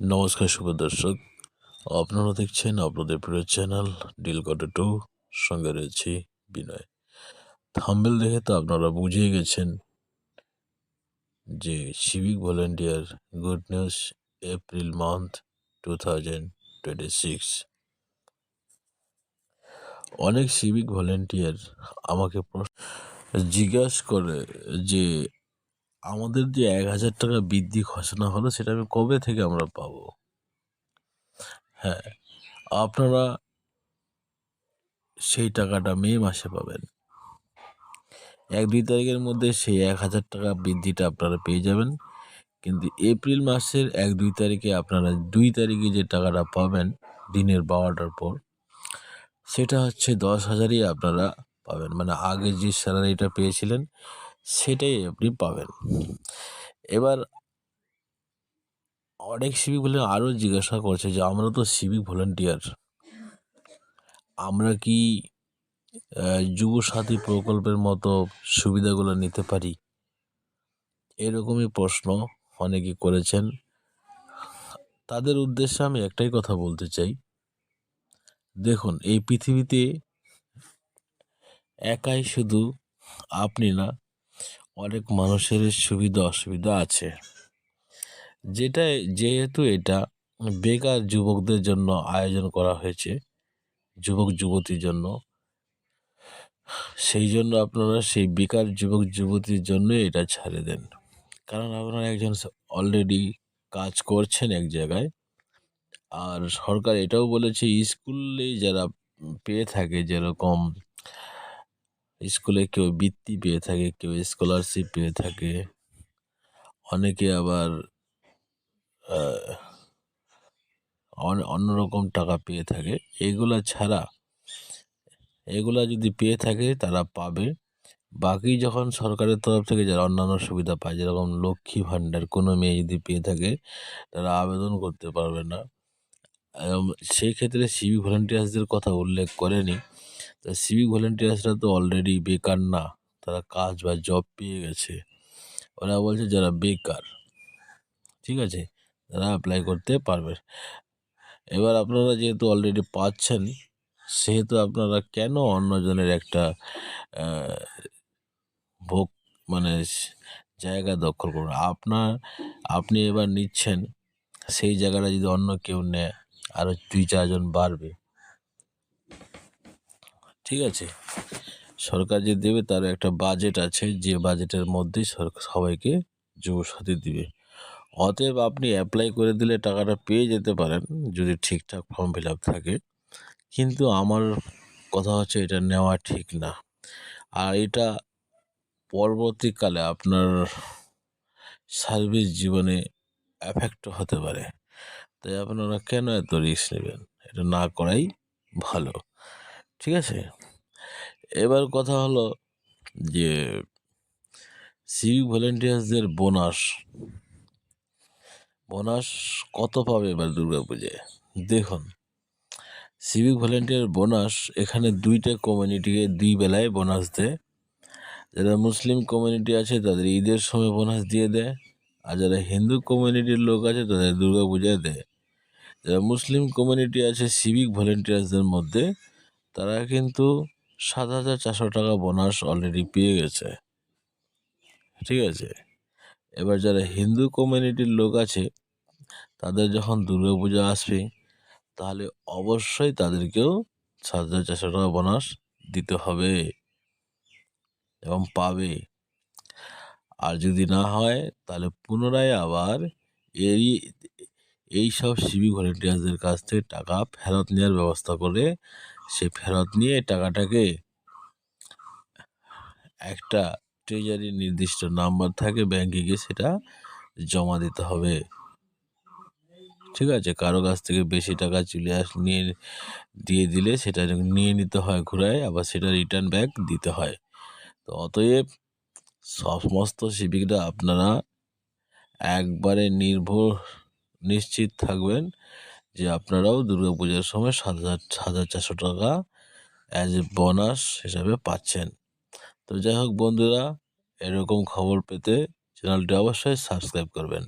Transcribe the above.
নমস্কার শুভ দর্শক, আপনারা দেখছেন আপনাদের প্রিয় চ্যানেল ডিল কটে টু। সঙ্গে রয়েছি বিনয়। থাম্বনেল দেখে তো আপনারা বুঝেই গেছেন যে civic volunteer good news April month 2026। অনেক সিভিক ভলেন্টিয়ার আমাকে জিজ্ঞাসা করে যে আমাদের যে 1,000 টাকা বৃদ্ধি ঘোষণা হলো সেটা আমি কবে থেকে আমরা পাবো। হ্যাঁ, আপনারা সেই টাকাটা মে মাসে পাবেন। 1-2 তারিখের মধ্যে সেই 1,000 টাকা বৃদ্ধিটা আপনারা পেয়ে যাবেন। কিন্তু এপ্রিল মাসের 1-2 তারিখে আপনারা 2 তারিখে যে টাকাটা পাবেন দিনের 12টার পর, সেটা হচ্ছে 10,000ই আপনারা পাবেন। মানে আগে যে স্যালারিটা পেয়েছিলেন সেটাই আপনি পাবেন। এবার অনেক সিভিক ভলেন্টিয়ার আরও জিজ্ঞাসা করছে যে আমরা তো সিভিক ভলেন্টিয়ার, আমরা কি যুব সাথী প্রকল্পের মতো সুবিধাগুলো নিতে পারি? এরকমই প্রশ্ন অনেকে করেছেন। তাদের উদ্দেশ্যে আমি একটাই কথা বলতে চাই, দেখুন এই পৃথিবীতে একাই শুধু আপনি না, অনেক মানুষের সুবিধা অসুবিধা আছে। যেহেতু এটা বেকার যুবকদের জন্য আয়োজন করা হয়েছে, যুবক যুবতীর জন্য, সেই জন্য আপনারা সেই বেকার যুবক যুবতীর জন্য এটা ছাড়ে দেন। কারণ আপনারা একজন অলরেডি কাজ করছেন এক জায়গায়। আর সরকার এটাও বলেছে স্কুলে যারা পেয়ে থাকে, যেরকম স্কুলে কেউ বৃত্তি পেয়ে থাকে, কেউ স্কলারশিপ পেয়ে থাকে, অনেকে আবার অন্যরকম টাকা পেয়ে থাকে, এগুলা ছাড়া এগুলা যদি পেয়ে থাকে তারা পাবে। বাকি যখন সরকারের তরফ থেকে যারা অন্যান্য সুবিধা পায়, যেরকম লক্ষ্মী ভাণ্ডার, কোনো মেয়ে যদি পেয়ে থাকে তারা আবেদন করতে পারবে না। সেই ক্ষেত্রে সিভিক ভলেন্টিয়ার্সদের কথা উল্লেখ করেনি। তা সিভিক ভলেন্টিয়ার্সরা তো অলরেডি বেকার না, তারা কাজ বা জব পেয়ে গেছে। ওরা বলছে যারা বেকার, ঠিক আছে, তারা অ্যাপ্লাই করতে পারবে। এবার আপনারা যেহেতু অলরেডি পাচ্ছেন, সেহেতু আপনারা কেন অন্যজনের একটা ভোগ মানে জায়গা দখল করুন। আপনি এবার নিচ্ছেন, সেই জায়গাটা যদি অন্য কেউ নেয় আরও 2-4 জন বাড়বে, ঠিক আছে। সরকার যে দেবে তার একটা বাজেট আছে, যে বাজেটের মধ্যেই সবাইকে যুবসাথী দিবে। অতএব আপনি অ্যাপ্লাই করে দিলে টাকাটা পেয়ে যেতে পারেন যদি ঠিকঠাক ফর্ম ফিল আপ থাকে। কিন্তু আমার কথা হচ্ছে এটা নেওয়া ঠিক না। আর এটা পরবর্তীকালে আপনার সার্ভিস জীবনে এফেক্ট হতে পারে। তাই আপনারা কেন এত রিস্ক নেবেন? এটা না করাই ভালো, ঠিক আছে। এবার কথা হলো যে সিভিক ভলেন্টিয়ার্সদের বোনাস কত পাবে এবার দুর্গাপূজায়। দেখুন, সিভিক ভলেন্টিয়ার বোনাস এখানে 2টা কমিউনিটিকে 2 বেলায় বোনাস দেয়। যারা মুসলিম কমিউনিটি আছে তাদের ঈদের সময় বোনাস দিয়ে দেয়, আর যারা হিন্দু কমিউনিটির লোক আছে তাদের দুর্গাপূজায় দেয়। যারা মুসলিম কমিউনিটি আছে সিভিক ভলেন্টিয়ার্সদের মধ্যে, তারা কিন্তু 7,400 টাকা বোনাস অলরেডি পেয়ে গেছে, ঠিক আছে। এবার যারা হিন্দু কমিউনিটির লোক আছে তাদের যখন দুর্গাপূজা আসবে, তাহলে অবশ্যই তাদেরকেও 7,400 টাকা বোনাস দিতে হবে এবং পাবে। আর যদি না হয় তাহলে পুনরায় আবার এই সব সিভিক ভলেন্টিয়ার্সদের কাছ থেকে টাকা ফেরত নেওয়ার ব্যবস্থা করে, সে ফেরত নিয়ে টাকাটাকে একটা ট্রেজারি নির্দিষ্ট নাম্বার থাকে ব্যাংকে গিয়ে সেটা জমা দিতে হবে, ঠিক আছে। কারো কাছ থেকে বেশি টাকা নিয়ে দিয়ে দিলে সেটা নিয়ে নিতে হয় ঘুরায়, আবার সেটা রিটার্ন ব্যাক দিতে হয়। তো অতএব সমস্ত সিভিকরা আপনারা একবারে নিশ্চিত থাকবেন যে আপনারাও দুর্গাপূজার সময় 7,400 টাকা অ্যাজ এ বোনাস হিসাবে পাচ্ছেন। তো যাই হোক বন্ধুরা, এরকম খবর পেতে চ্যানেলটি অবশ্যই সাবস্ক্রাইব করবেন।